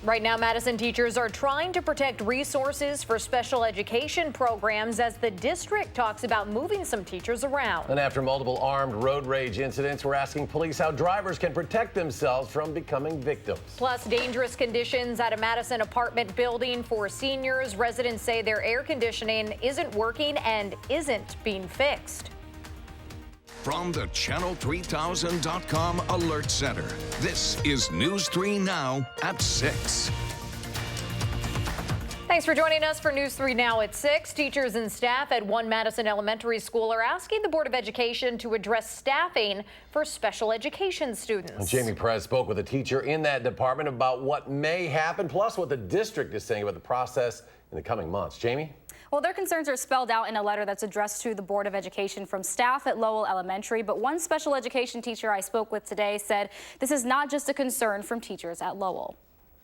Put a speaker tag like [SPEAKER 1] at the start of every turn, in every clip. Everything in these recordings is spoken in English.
[SPEAKER 1] Right now, Madison teachers are trying to protect resources for special education programs as the district talks about moving some teachers around.
[SPEAKER 2] And after multiple armed road rage incidents, we're asking police how drivers can protect themselves from becoming victims.
[SPEAKER 1] Plus, dangerous conditions at a Madison apartment building for seniors. Residents say their air conditioning isn't working and isn't being fixed.
[SPEAKER 3] From the Channel3000.com Alert Center, this is News 3 Now at 6.
[SPEAKER 1] Thanks for joining us for News 3 Now at 6. Teachers and staff at one Madison elementary school are asking the Board of Education to address staffing for special education students.
[SPEAKER 2] Jamie Perez spoke with a teacher in that department about what may happen, plus what the district is saying about the process in the coming months. Jamie?
[SPEAKER 4] Well, their concerns are spelled out in a letter that's addressed to the Board of Education from staff at Lowell Elementary. But one special education teacher I spoke with today said this is not just a concern from teachers at Lowell.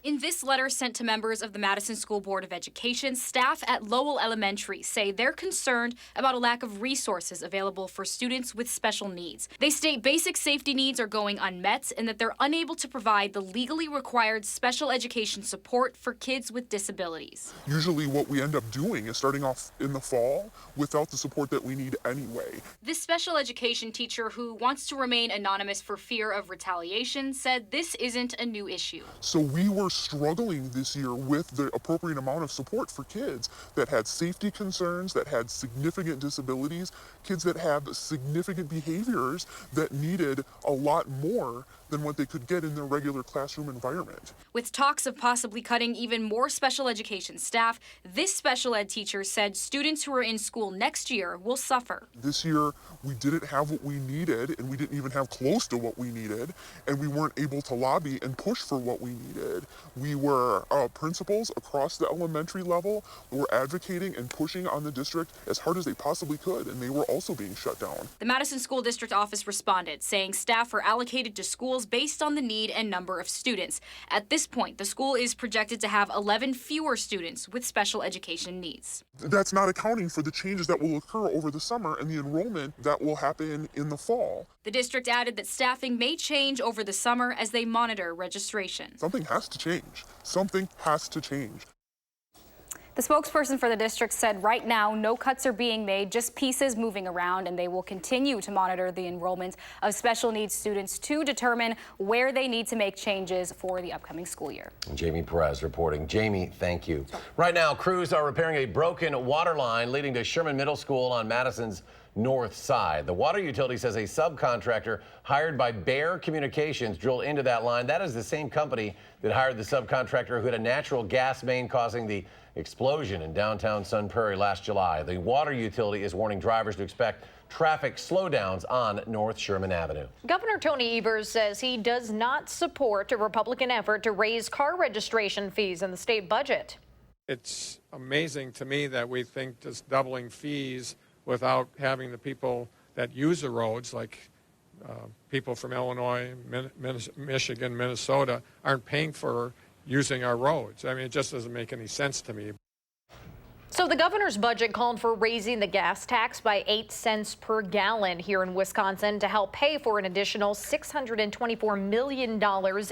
[SPEAKER 4] In this letter sent to members of the Madison School Board of Education, staff at Lowell Elementary say they're concerned about a lack of resources available for students with special needs. They state basic safety needs are going unmet and that they're unable to provide the legally required special education support for kids with disabilities.
[SPEAKER 5] Usually what we end up doing is starting off in the fall without the support that we need anyway.
[SPEAKER 4] This special education teacher, who wants to remain anonymous for fear of retaliation, said this isn't a new issue.
[SPEAKER 5] So we were struggling this year with the appropriate amount of support for kids that had safety concerns, that had significant disabilities, kids that have significant behaviors that needed a lot more than what they could get in their regular classroom environment.
[SPEAKER 4] With talks of possibly cutting even more special education staff, this special ed teacher said students who are in school next year will suffer.
[SPEAKER 5] This year, we didn't have what we needed, and we didn't even have close to what we needed, and we weren't able to lobby and push for what we needed. We were principals across the elementary level were advocating and pushing on the district as hard as they possibly could, and they were also being shut down.
[SPEAKER 4] The Madison School District office responded, saying staff are allocated to schools based on the need and number of students. At this point, the school is projected to have 11 fewer students with special education needs.
[SPEAKER 5] That's not accounting for the changes that will occur over the summer and the enrollment that will happen in the fall.
[SPEAKER 4] The district added that staffing may change over the summer as they monitor registration.
[SPEAKER 5] Something has to change. Something has to change.
[SPEAKER 4] The spokesperson for the district said right now no cuts are being made, just pieces moving around, and they will continue to monitor the enrollment of special needs students to determine where they need to make changes for the upcoming school year.
[SPEAKER 2] Jamie Perez reporting. Jamie, thank you. Right now, crews are repairing a broken water line leading to Sherman Middle School on Madison's north side. The water utility says a subcontractor hired by Bear Communications drilled into that line. That is the same company that hired the subcontractor who had a natural gas main causing the explosion in downtown Sun Prairie last July. The water utility is warning drivers to expect traffic slowdowns on North Sherman Avenue.
[SPEAKER 1] Governor Tony Evers says he does not support a Republican effort to raise car registration fees in the state budget.
[SPEAKER 6] It's amazing to me that we think just doubling fees without having the people that use the roads, like people from Illinois, Michigan, Minnesota, aren't paying for using our roads. I mean, it just doesn't make any sense to me.
[SPEAKER 1] So the governor's budget called for raising the gas tax by 8 cents per gallon here in Wisconsin to help pay for an additional $624 million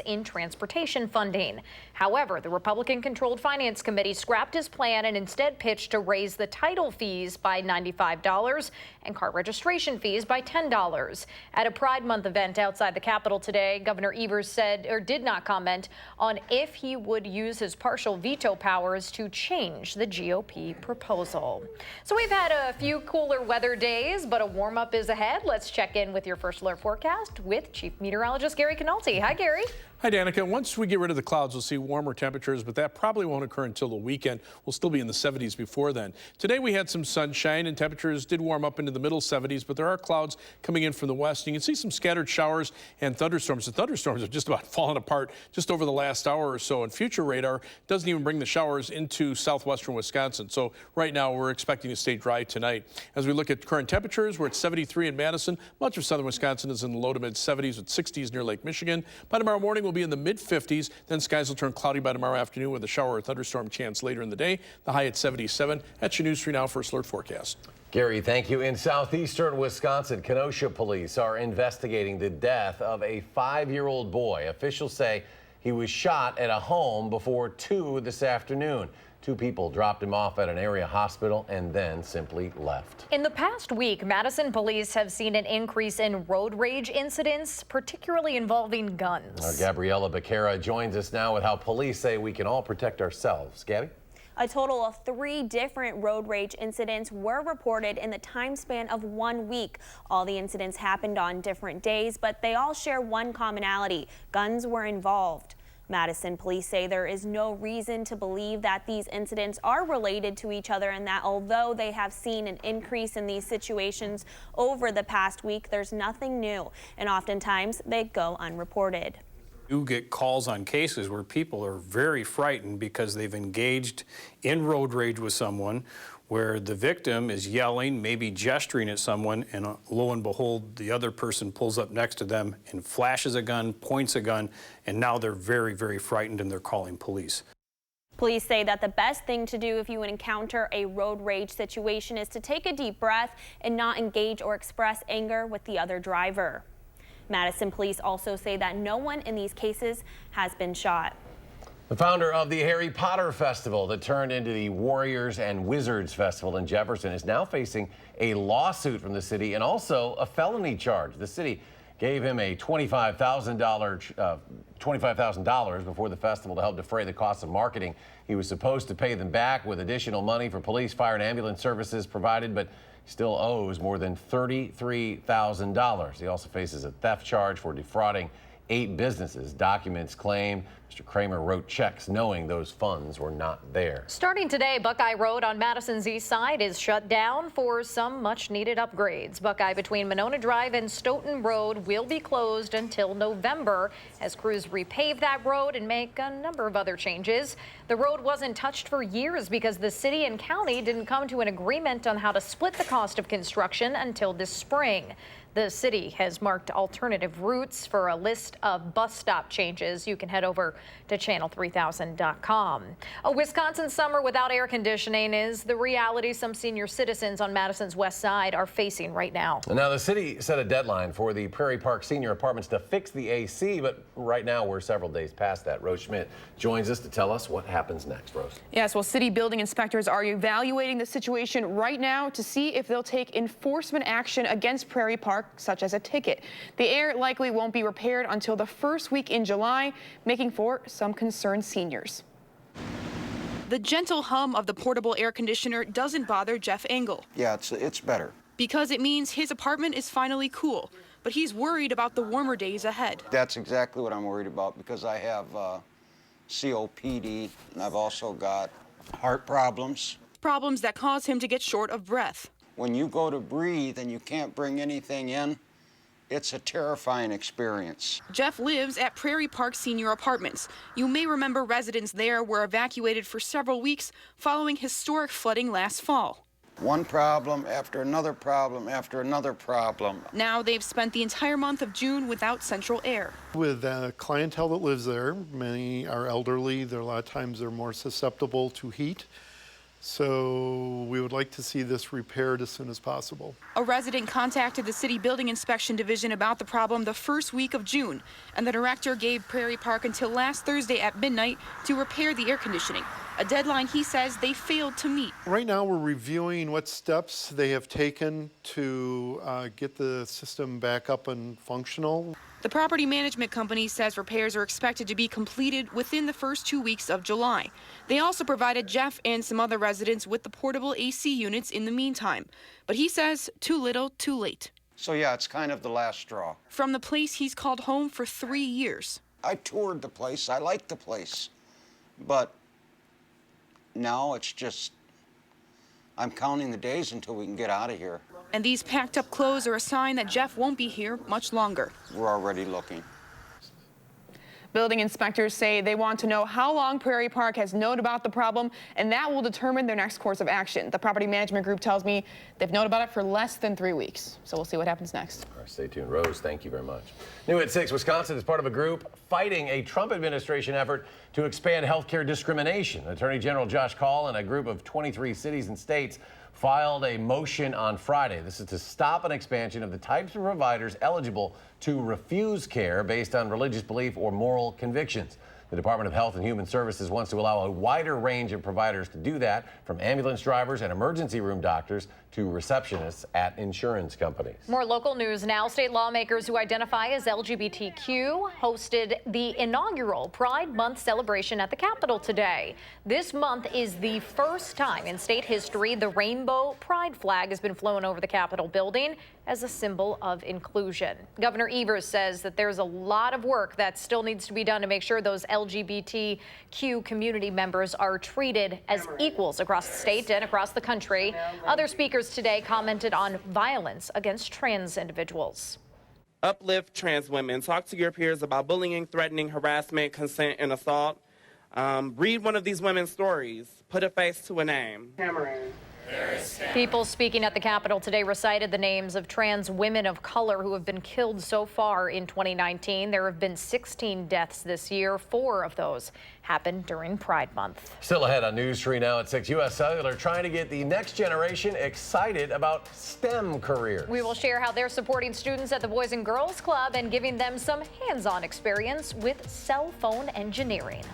[SPEAKER 1] in transportation funding. However, the Republican-controlled Finance Committee scrapped his plan and instead pitched to raise the title fees by $95 and car registration fees by $10. At a Pride Month event outside the Capitol today, Governor Evers said or did not comment on if he would use his partial veto powers to change the GOP proposal. So we've had a few cooler weather days, but a warm up is ahead. Let's check in with your first alert forecast with Chief Meteorologist Gary Canolti. Hi, Gary.
[SPEAKER 7] Hi, Danica. Once we get rid of the clouds, we'll see warmer temperatures, but that probably won't occur until the weekend. We'll still be in the 70s before then. Today we had some sunshine and temperatures did warm up into the middle 70s, but there are clouds coming in from the west. You can see some scattered showers and thunderstorms. The thunderstorms have just about fallen apart just over the last hour or so, and future radar doesn't even bring the showers into southwestern Wisconsin. So right now we're expecting to stay dry tonight. As we look at current temperatures, we're at 73 in Madison. Much of southern Wisconsin is in the low to mid 70s with 60s near Lake Michigan. By tomorrow morning, we'll be in the mid 50s. Then skies will turn cloudy by tomorrow afternoon with a shower or thunderstorm chance later in the day. The high at 77. That's your News 3 Now First Alert forecast.
[SPEAKER 2] Gary, thank you. In southeastern Wisconsin, Kenosha police are investigating the death of a 5-year-old boy. Officials say He was shot at a home before 2 this afternoon. 2 people dropped him off at an area hospital and then simply left.
[SPEAKER 1] In the past week, Madison police have seen an increase in road rage incidents, particularly involving guns.
[SPEAKER 2] Our Gabriella Becerra joins us now with how police say we can all protect ourselves. Gabby?
[SPEAKER 8] A total of 3 different road rage incidents were reported in the time span of 1 week. All the incidents happened on different days, but they all share one commonality: guns were involved. Madison police say there is no reason to believe that these incidents are related to each other, and that although they have seen an increase in these situations over the past week, there's nothing new, and oftentimes they go unreported.
[SPEAKER 9] You get calls on cases where people are very frightened because they've engaged in road rage with someone where the victim is yelling, maybe gesturing at someone, and lo and behold, the other person pulls up next to them and flashes a gun, points a gun, and now they're very, very frightened and they're calling police.
[SPEAKER 8] Police say that the best thing to do if you encounter a road rage situation is to take a deep breath and not engage or express anger with the other driver. Madison police also say that no one in these cases has been shot.
[SPEAKER 2] The founder of the Harry Potter Festival that turned into the Warriors and Wizards Festival in Jefferson is now facing a lawsuit from the city and also a felony charge. The city gave him a $25,000 before the festival to help defray the cost of marketing. He was supposed to pay them back with additional money for police, fire, and ambulance services provided, but still owes more than $33,000. He also faces a theft charge for defrauding 8 businesses. Documents claim Mr. Kramer wrote checks knowing those funds were not there.
[SPEAKER 1] Starting today, Buckeye Road on Madison's east side is shut down for some much-needed upgrades. Buckeye between Monona Drive and Stoughton Road will be closed until November as crews repave that road and make a number of other changes. The road wasn't touched for years because the city and county didn't come to an agreement on how to split the cost of construction until this spring. The city has marked alternative routes for a list of bus stop changes. You can head over to channel3000.com. A Wisconsin summer without air conditioning is the reality some senior citizens on Madison's west side are facing right now.
[SPEAKER 2] Now, the city set a deadline for the Prairie Park Senior Apartments to fix the AC, but right now we're several days past that. Rose Schmidt joins us to tell us what happens next. Rose.
[SPEAKER 10] Yes, well, city building inspectors are evaluating the situation right now to see if they'll take enforcement action against Prairie Park, such as a ticket. The air likely won't be repaired until the first week in July, making for some concerned seniors. The gentle hum of the portable air conditioner doesn't bother Jeff Engel.
[SPEAKER 11] Yeah, it's better.
[SPEAKER 10] Because it means his apartment is finally cool, but he's worried about the warmer days ahead.
[SPEAKER 11] That's exactly what I'm worried about because I have COPD and I've also got heart problems.
[SPEAKER 10] Problems that cause him to get short of breath.
[SPEAKER 11] When you go to breathe and you can't bring anything in, it's a terrifying experience.
[SPEAKER 10] Jeff lives at Prairie Park Senior Apartments. You may remember residents there were evacuated for several weeks following historic flooding last fall.
[SPEAKER 11] One problem after another problem after another problem.
[SPEAKER 10] Now they've spent the entire month of June without central air.
[SPEAKER 12] With the clientele that lives there, many are elderly. A lot of times they're more susceptible to heat. So we would like to see this repaired as soon as possible.
[SPEAKER 10] A resident contacted the City Building Inspection Division about the problem the first week of June, and the director gave Prairie Park until last Thursday at midnight to repair the air conditioning, a deadline he says they failed to meet.
[SPEAKER 12] Right now we're reviewing what steps they have taken to get the system back up and functional.
[SPEAKER 10] The property management company says repairs are expected to be completed within the first 2 weeks of July. They also provided Jeff and some other residents with the portable AC units in the meantime. But he says too little, too late.
[SPEAKER 11] So yeah, it's kind of the last straw.
[SPEAKER 10] From the place he's called home for 3 years.
[SPEAKER 11] I toured the place, I liked the place, but now it's just, I'm counting the days until we can get out of here.
[SPEAKER 10] And these packed up clothes are a sign that Jeff won't be here much longer.
[SPEAKER 11] We're already looking.
[SPEAKER 10] Building inspectors say they want to know how long Prairie Park has known about the problem, and that will determine their next course of action. The property management group tells me they've known about it for less than 3 weeks. So we'll see what happens next.
[SPEAKER 2] All right, stay tuned. Rose, thank you very much. New at 6, Wisconsin is part of a group fighting a Trump administration effort to expand healthcare discrimination. Attorney General Josh Kaul and a group of 23 cities and states filed a motion on Friday. This is to stop an expansion of the types of providers eligible to refuse care based on religious belief or moral convictions. The Department of Health and Human Services wants to allow a wider range of providers to do that, from ambulance drivers and emergency room doctors to receptionists at insurance companies.
[SPEAKER 1] More local news now. State lawmakers who identify as LGBTQ hosted the inaugural Pride Month celebration at the Capitol today. This month is the first time in state history the rainbow pride flag has been flown over the Capitol building as a symbol of inclusion. Governor Evers says that there's a lot of work that still needs to be done to make sure those LGBTQ community members are treated as equals across the state and across the country. Other speakers today commented on violence against trans individuals.
[SPEAKER 13] Uplift trans women. Talk to your peers about bullying, threatening, harassment, consent, and assault. Read one of these women's stories. Put a face to a name.
[SPEAKER 1] People speaking at the Capitol today recited the names of trans women of color who have been killed so far in 2019. There have been 16 deaths this year. 4 of those happened during Pride Month.
[SPEAKER 2] Still ahead on News 3 now at 6. U.S. Cellular trying to get the next generation excited about STEM careers.
[SPEAKER 1] We will share how they're supporting students at the Boys and Girls Club and giving them some hands-on experience with cell phone engineering.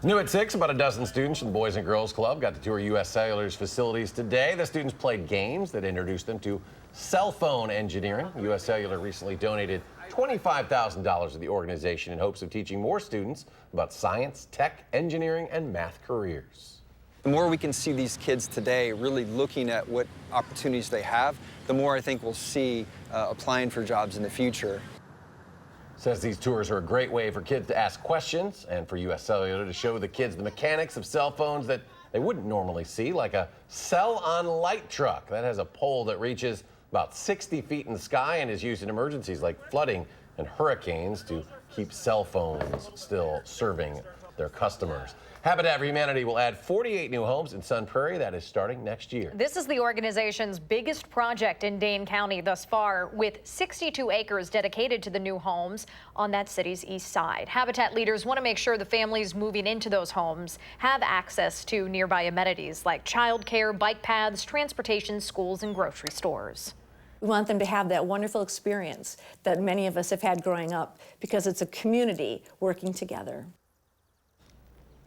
[SPEAKER 2] New at 6, about a dozen students from the Boys and Girls Club got to tour U.S. Cellular's facilities today. The students played games that introduced them to cell phone engineering. U.S. Cellular recently donated $25,000 to the organization in hopes of teaching more students about science, tech, engineering, and math careers.
[SPEAKER 14] The more we can see these kids today really looking at what opportunities they have, the more I think we'll see applying for jobs in the future.
[SPEAKER 2] Says these tours are a great way for kids to ask questions and for U.S. Cellular to show the kids the mechanics of cell phones that they wouldn't normally see, like a cell-on-light truck that has a pole that reaches about 60 feet in the sky and is used in emergencies like flooding and hurricanes to keep cell phones still serving their customers. Habitat for Humanity will add 48 new homes in Sun Prairie. That is starting next year.
[SPEAKER 1] This is the organization's biggest project in Dane County thus far, with 62 acres dedicated to the new homes on that city's east side. Habitat leaders want to make sure the families moving into those homes have access to nearby amenities like childcare, bike paths, transportation, schools, and grocery stores.
[SPEAKER 15] We want them to have that wonderful experience that many of us have had growing up, because it's a community working together.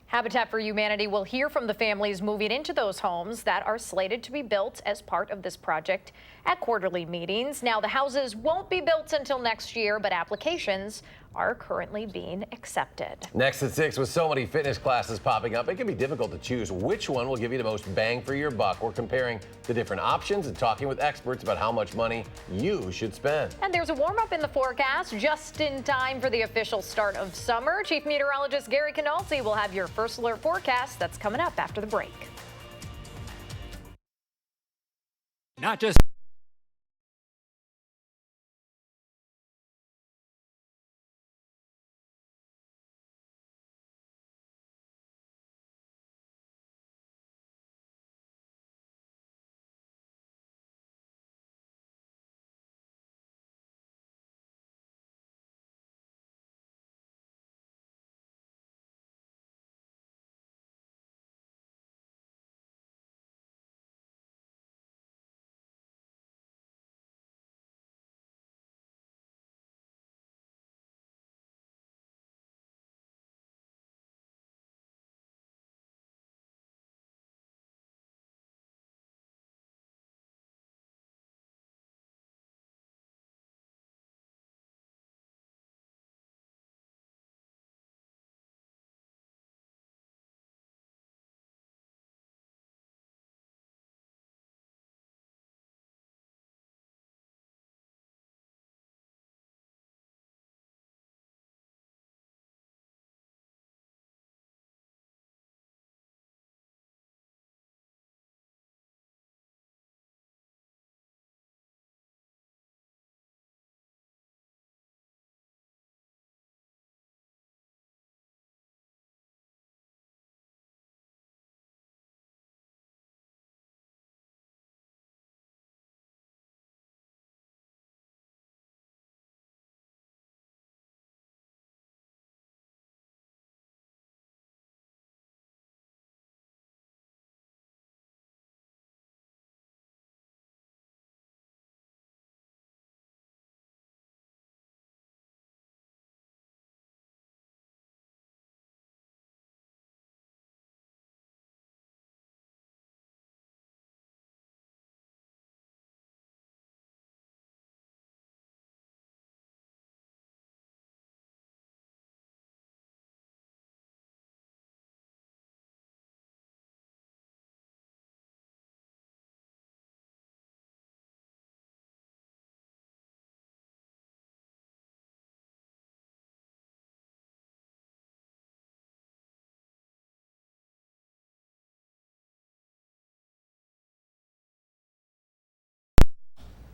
[SPEAKER 1] Habitat for Humanity will hear from the families moving into those homes that are slated to be built as part of this project at quarterly meetings. Now, the houses won't be built until next year, but applications are currently being accepted.
[SPEAKER 2] Next at 6, with so many fitness classes popping up, it can be difficult to choose which one will give you the most bang for your buck. We're comparing the different options and talking with experts about how much money you should spend.
[SPEAKER 1] And there's a warm up in the forecast just in time for the official start of summer. Chief Meteorologist Gary Canalti will have your first alert forecast that's coming up after the break.
[SPEAKER 16] Not just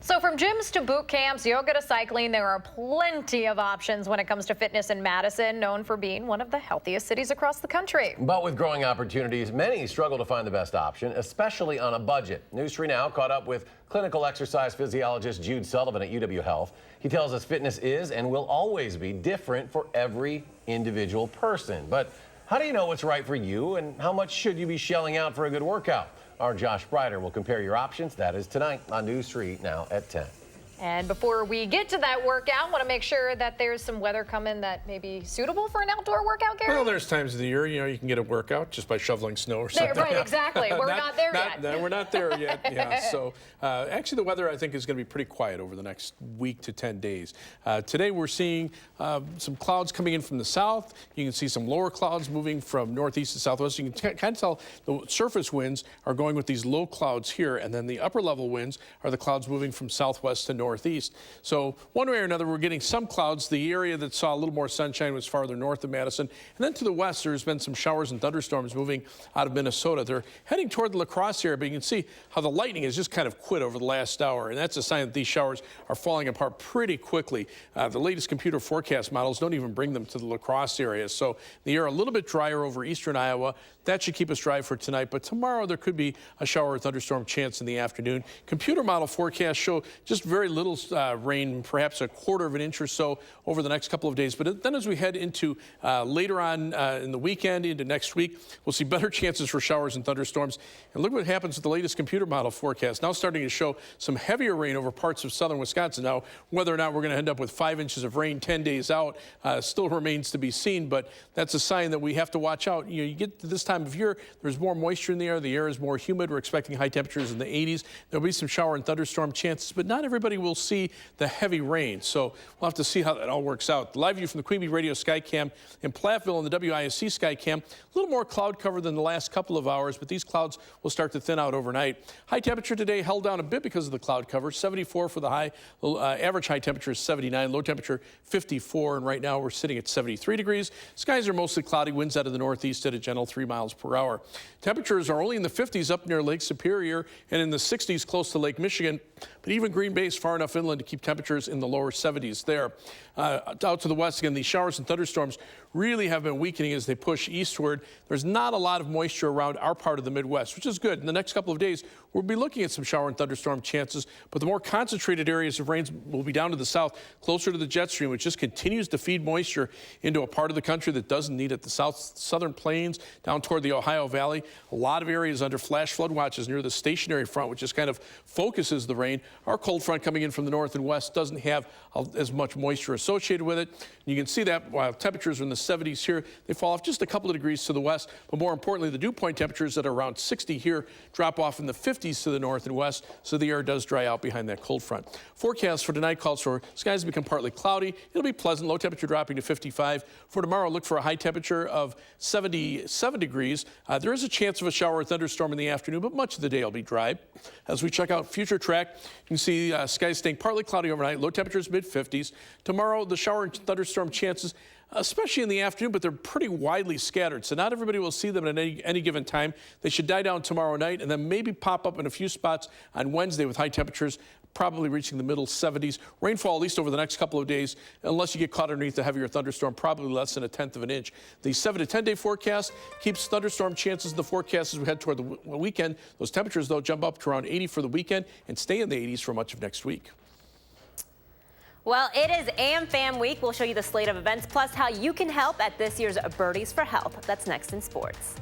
[SPEAKER 1] So from gyms to boot camps, yoga to cycling, there are plenty of options when it comes to fitness in Madison, known for being one of the healthiest cities across the country.
[SPEAKER 2] But with growing opportunities, many struggle to find the best option, especially on a budget. News 3 Now caught up with clinical exercise physiologist Jude Sullivan at UW Health. He tells us fitness is and will always be different for every individual person. But how do you know what's right for you, and how much should you be shelling out for a good workout? Our Josh Breider will compare your options. That is tonight on News 3 Now at 10.
[SPEAKER 1] And before we get to that workout, want to make sure that there's some weather coming that may be suitable for an outdoor workout, Gary?
[SPEAKER 7] Well, there's times of the year, you can get a workout just by shoveling snow or something.
[SPEAKER 1] Right, exactly. We're not there yet.
[SPEAKER 7] No, we're not there yet. Yeah. So actually, the weather, I think, is going to be pretty quiet over the next week to 10 days. Today, we're seeing some clouds coming in from the south. You can see some lower clouds moving from northeast to southwest. You can kind of tell the surface winds are going with these low clouds here, and then the upper level winds are the clouds moving from southwest to northeast. So one way or another, we're getting some clouds. The area that saw a little more sunshine was farther north of Madison. And then to the west, there's been some showers and thunderstorms moving out of Minnesota. They're heading toward the La Crosse area, but you can see how the lightning has just kind of quit over the last hour. And that's a sign that these showers are falling apart pretty quickly. The latest computer forecast models don't even bring them to the La Crosse area. So the air a little bit drier over eastern Iowa. That should keep us dry for tonight. But tomorrow, there could be a shower or thunderstorm chance in the afternoon. Computer model forecasts show just very little rain, perhaps a quarter of an inch or so over the next couple of days. But then as we head into later on in the weekend, into next week, we'll see better chances for showers and thunderstorms. And look what happens with the latest computer model forecast. Now starting to show some heavier rain over parts of southern Wisconsin. Now, whether or not we're going to end up with 5 inches of rain 10 days out still remains to be seen, but that's a sign that we have to watch out. You know, you get to this time of year, there's more moisture in the air. The air is more humid. We're expecting high temperatures in the 80s. There'll be some shower and thunderstorm chances, but not everybody will see the heavy rain. So we'll have to see how that all works out. The live view from the Queen Bee Radio Skycam in Platteville and the WISC Skycam. A little more cloud cover than the last couple of hours, but these clouds will start to thin out overnight. High temperature today held down a bit because of the cloud cover. 74 for the high. Average high temperature is 79. Low temperature 54. And right now we're sitting at 73 degrees. Skies are mostly cloudy. Winds out of the northeast at a gentle 3 miles per hour. Temperatures are only in the 50s up near Lake Superior and in the 60s close to Lake Michigan. But even Green Bay is far enough inland to keep temperatures in the lower 70s there. Out to the west, again, these showers and thunderstorms really have been weakening as they push eastward. There's not a lot of moisture around our part of the Midwest, which is good. In the next couple of days, we'll be looking at some shower and thunderstorm chances, but the more concentrated areas of rains will be down to the south, closer to the jet stream, which just continues to feed moisture into a part of the country that doesn't need it. The southern plains down toward the Ohio Valley, a lot of areas under flash flood watches near the stationary front, which just kind of focuses the rain. Our cold front coming in from the north and west doesn't have as much moisture associated with it. You can see that while temperatures are in the 70s here, they fall off just a couple of degrees to the west, but more importantly, the dew point temperatures that are around 60 here drop off in the 50s to the north and west, so the air does dry out behind that cold front. Forecast for tonight calls for skies to become partly cloudy. It'll be pleasant, low temperature dropping to 55. For tomorrow, look for a high temperature of 77 degrees. There is a chance of a shower or thunderstorm in the afternoon, but much of the day will be dry. As we check out future track, you can see skies staying partly cloudy overnight, low temperatures mid-50s. Tomorrow, the shower and thunderstorm chances, especially in the afternoon, but they're pretty widely scattered, so not everybody will see them at any given time. They should die down tomorrow night and then maybe pop up in a few spots on Wednesday with high temperatures probably reaching the middle 70s. Rainfall, at least over the next couple of days, unless you get caught underneath a heavier thunderstorm, probably less than 1/10 of an inch. The 7 to 10 day forecast keeps thunderstorm chances in the forecast as we head toward the weekend. Those temperatures, though, jump up to around 80 for the weekend and stay in the 80s for much of next week.
[SPEAKER 17] Well, it is AmFam Week. We'll show you the slate of events, plus how you can help at this year's Birdies for Help. That's next in sports.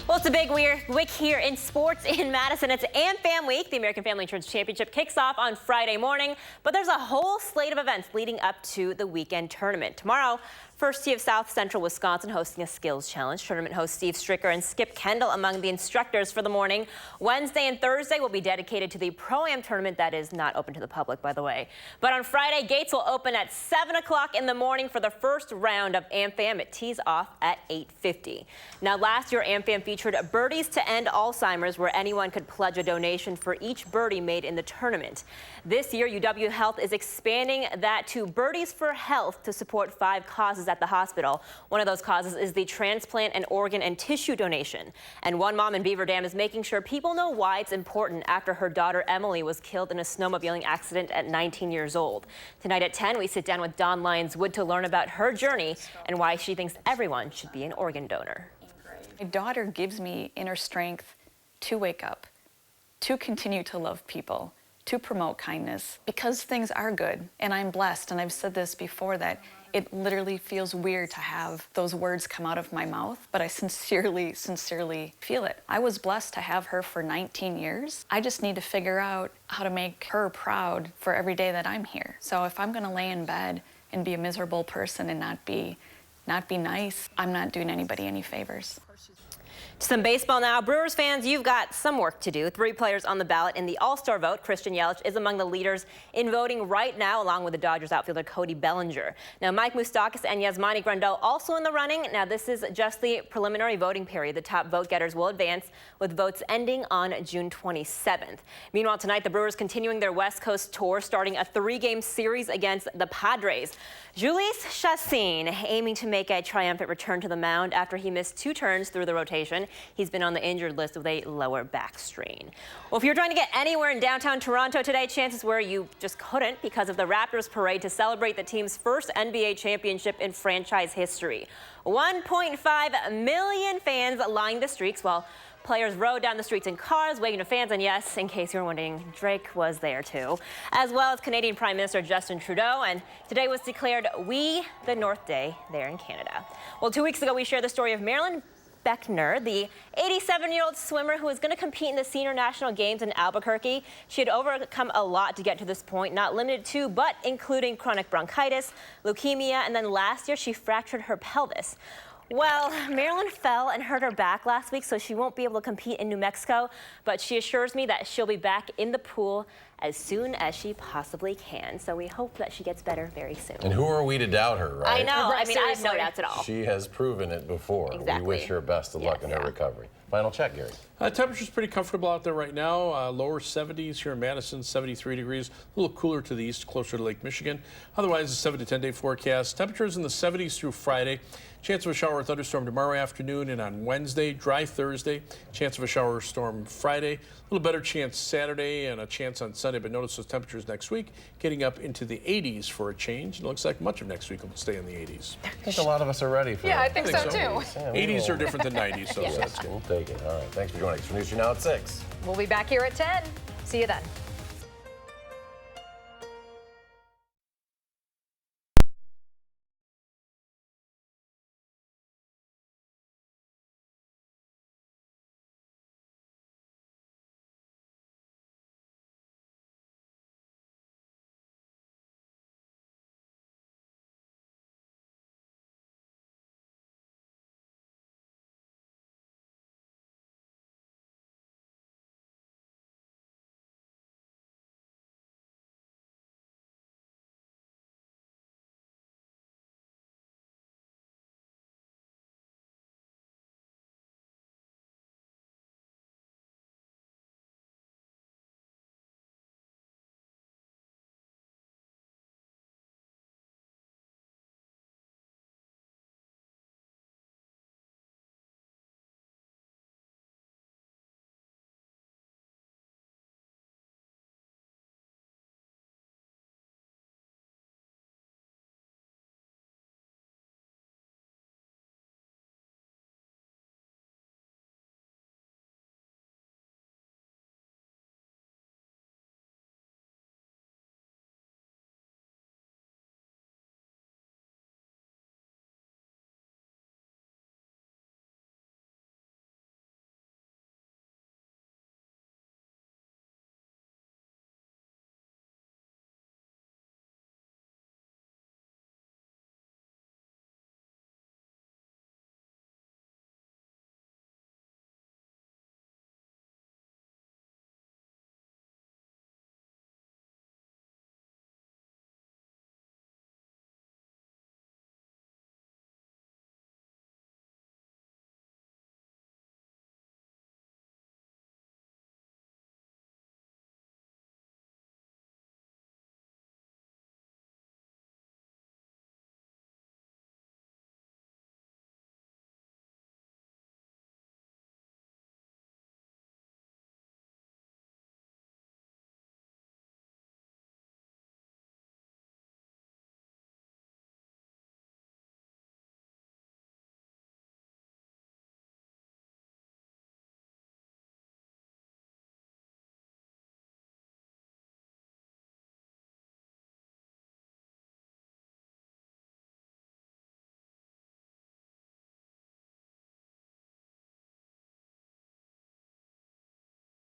[SPEAKER 17] Well, it's a big week here in sports in Madison. It's AmFam Week. The American Family Insurance Championship kicks off on Friday morning, but there's a whole slate of events leading up to the weekend tournament. Tomorrow, First Tee of South Central Wisconsin hosting a skills challenge. Tournament host Steve Stricker and Skip Kendall among the instructors for the morning. Wednesday and Thursday will be dedicated to the Pro-Am tournament that is not open to the public, by the way. But on Friday, gates will open at 7 o'clock in the morning for the first round of AmFam. It tees off at 8:50. Now, last year, AmFam featured Birdies to End Alzheimer's, where anyone could pledge a donation for each birdie made in the tournament. This year, UW Health is expanding that to Birdies for Health to support 5 causes at the hospital. One of those causes is the transplant and organ and tissue donation. And one mom in Beaver Dam is making sure people know why it's important after her daughter Emily was killed in a snowmobiling accident at 19 years old. Tonight at 10, we sit down with Dawn Lyons-Wood to learn about her journey and why she thinks everyone should be an organ donor.
[SPEAKER 18] My daughter gives me inner strength to wake up, to continue to love people, to promote kindness, because things are good and I'm blessed. And I've said this before, that it literally feels weird to have those words come out of my mouth, but I sincerely feel it. I was blessed to have her for 19 years. I just need to figure out how to make her proud for every day that I'm here. So if I'm gonna lay in bed and be a miserable person and not be nice, I'm not doing anybody any favors.
[SPEAKER 17] Some baseball now. Brewers fans, you've got some work to do. 3 players on the ballot in the All-Star vote. Christian Yelich is among the leaders in voting right now, along with the Dodgers outfielder Cody Bellinger. Now, Mike Moustakas and Yasmani Grandal also in the running. Now, this is just the preliminary voting period. The top vote getters will advance, with votes ending on June 27th. Meanwhile, tonight, the Brewers continuing their West Coast tour, starting a 3-game series against the Padres. Jhoulys Chacin aiming to make a triumphant return to the mound after he missed 2 turns through the rotation. He's been on the injured list with a lower back strain. Well, if you're trying to get anywhere in downtown Toronto today, chances were you just couldn't because of the Raptors parade to celebrate the team's first NBA championship in franchise history. 1.5 million fans lined the streets while players rode down the streets in cars, waving to fans, and yes, in case you were wondering, Drake was there too, as well as Canadian Prime Minister Justin Trudeau, and today was declared We the North Day there in Canada. Well, 2 weeks ago, we shared the story of Marilyn Beckner, the 87-year-old swimmer who is going to compete in the Senior National Games in Albuquerque. She had overcome a lot to get to this point, not limited to, but including chronic bronchitis, leukemia, and then last year she fractured her pelvis. Well, Marilyn fell and hurt her back last week, so she won't be able to compete in New Mexico, but she assures me that she'll be back in the pool as soon as she possibly can. So we hope that she gets better very soon.
[SPEAKER 2] And who are we to doubt her, right?
[SPEAKER 17] I know. I mean, I have no doubts at all.
[SPEAKER 2] She has proven it before.
[SPEAKER 17] Exactly.
[SPEAKER 2] We wish her best of luck in her recovery. Final check, Gary.
[SPEAKER 7] Temperature's pretty comfortable out there right now. Lower 70s here in Madison, 73 degrees. A little cooler to the east, closer to Lake Michigan. Otherwise, a 7 to 10 day forecast. Temperatures in the 70s through Friday. Chance of a shower or thunderstorm tomorrow afternoon and on Wednesday. Dry Thursday. Chance of a shower or storm Friday. A little better chance Saturday and a chance on Sunday. But notice those temperatures next week getting up into the 80s for a change. It looks like much of next week will stay in the 80s.
[SPEAKER 2] I think a lot of us are ready for that.
[SPEAKER 1] I think so too.
[SPEAKER 7] 80s are different than 90s, so
[SPEAKER 2] We'll take it. All right. Thanks for joining us for News You Now at 6.
[SPEAKER 1] We'll be back here at 10. See you then.